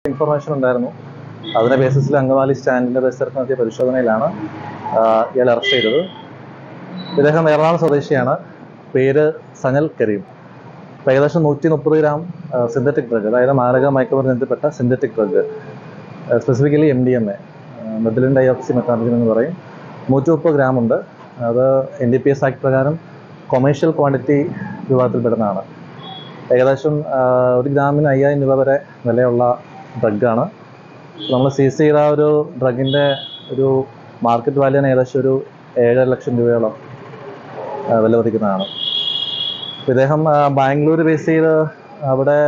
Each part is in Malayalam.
ഇൻഫർമേഷൻ ഉണ്ടായിരുന്നു. അതിന്റെ ബേസിസിൽ അങ്കമാലി സ്റ്റാൻഡിന്റെ പരിസരത്ത് നടത്തിയ പരിശോധനയിലാണ് ഇയാൾ അറസ്റ്റ് ചെയ്തത്. ഇദ്ദേഹം എറണാകുളം സ്വദേശിയാണ്. പേര് സനൽ കരീം. ഏകദേശം 130 ഗ്രാം സിന്തറ്റിക് ഡ്രഗ്, അതായത് മാരക മയക്കുമരുന്നിൽപ്പെട്ട synthetic drug, specifically MDMA, methylenedioxymethamphetamine എന്ന് പറയും, 130 ഗ്രാം ഉണ്ട്. അത് NDPS ആക്ട് പ്രകാരം കൊമേഴ്ഷ്യൽ ക്വാണ്ടിറ്റി വിഭാഗത്തിൽപ്പെടുന്നതാണ്. ഏകദേശം 1 ഗ്രാമിന് 5000 രൂപ വരെ വിലയുള്ള ഡ്രഗാണ്. നമ്മൾ സീസ് ചെയ്ത ഒരു ഡ്രഗിൻ്റെ ഒരു മാർക്കറ്റ് വാല്യൂന് ഏകദേശം ഒരു 7.5 ലക്ഷം രൂപയോളം വില പതിക്കുന്നതാണ്. ഇദ്ദേഹം ബാംഗ്ലൂർ ബേസ് ചെയ്ത് അവിടെ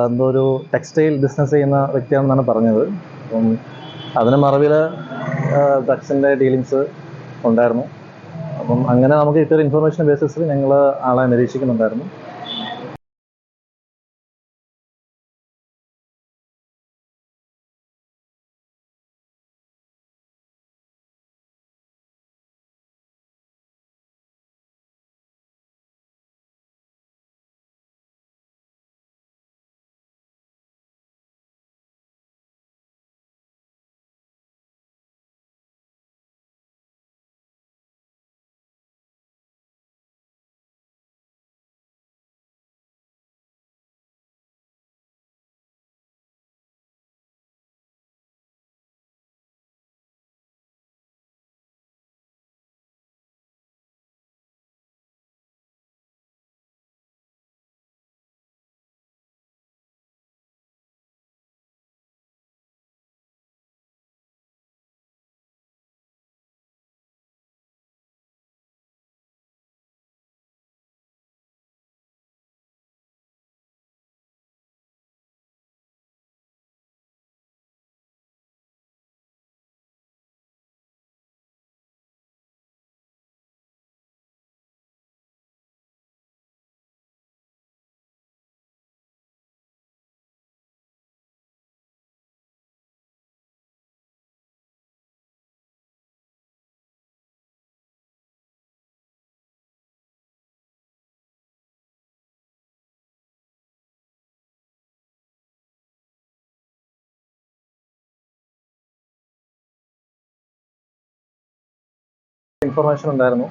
എന്തോ ഒരു ടെക്സ്റ്റൈൽ ബിസിനസ് ചെയ്യുന്ന വ്യക്തിയാണെന്നാണ് പറഞ്ഞത്. അപ്പം അതിന് മറവിൽ ഡ്രഗ്സിൻ്റെ ഡീലിങ്സ് ഉണ്ടായിരുന്നു. അപ്പം അങ്ങനെ നമുക്ക് കിട്ടിയൊരു ഇൻഫർമേഷൻ ബേസിസിൽ ഞങ്ങൾ ആളെ നിരീക്ഷിക്കുന്നുണ്ടായിരുന്നു. ഇൻഫർമേഷൻ ഉണ്ടായിരുന്നു.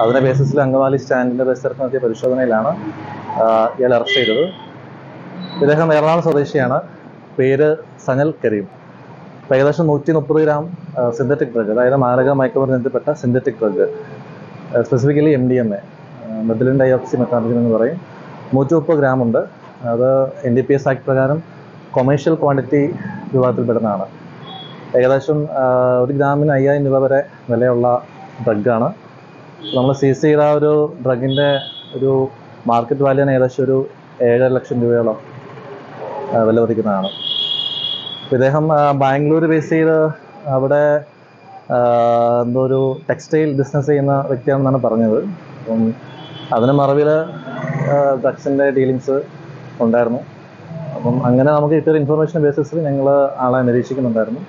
അതിന്റെ ബേസിസിൽ അങ്കമാലി സ്റ്റാൻഡിന്റെ പരിസരത്ത് നടത്തിയ പരിശോധനയിലാണ് ഇയാൾ അറസ്റ്റ് ചെയ്തത്. ഇദ്ദേഹം എറണാകുളം സ്വദേശിയാണ്. പേര് സനൽ കരീം. ഏകദേശം 130 ഗ്രാം സിന്തറ്റിക് ഡ്രഗ്, അതായത് മാരക മയക്കുമരുന്നിൽപ്പെട്ട synthetic drug, specifically MDMA, methylenedioxymethamphetamine എന്ന് പറയും, 130 ഗ്രാം ഉണ്ട്. അത് NDPS ആക്ട് പ്രകാരം കൊമേഴ്ഷ്യൽ ക്വാണ്ടിറ്റി വിഭാഗത്തിൽപ്പെടുന്നതാണ്. ഏകദേശം 1 ഗ്രാമിന് 5000 രൂപ വരെ വിലയുള്ള ഡ്രഗാണ്. നമ്മൾ സീസ് ചെയ്ത ഒരു ഡ്രഗിൻ്റെ ഒരു മാർക്കറ്റ് വാല്യൂന് ഏകദേശം ഒരു 7.5 ലക്ഷം രൂപയോളം വില പതിക്കുന്നതാണ്. ഇദ്ദേഹം ബാംഗ്ലൂർ ബേസ് ചെയ്ത് അവിടെ എന്തോ ഒരു ടെക്സ്റ്റൈൽ ബിസിനസ് ചെയ്യുന്ന വ്യക്തിയാണെന്നാണ് പറഞ്ഞത്. അപ്പം അതിന് മറവിൽ ഡ്രഗ്സിൻ്റെ ഡീലിങ്സ് ഉണ്ടായിരുന്നു. അപ്പം അങ്ങനെ നമുക്ക് കിട്ടിയൊരു ഇൻഫർമേഷൻ ബേസിസിൽ ഞങ്ങൾ ആളെ നിരീക്ഷിക്കുന്നുണ്ടായിരുന്നു.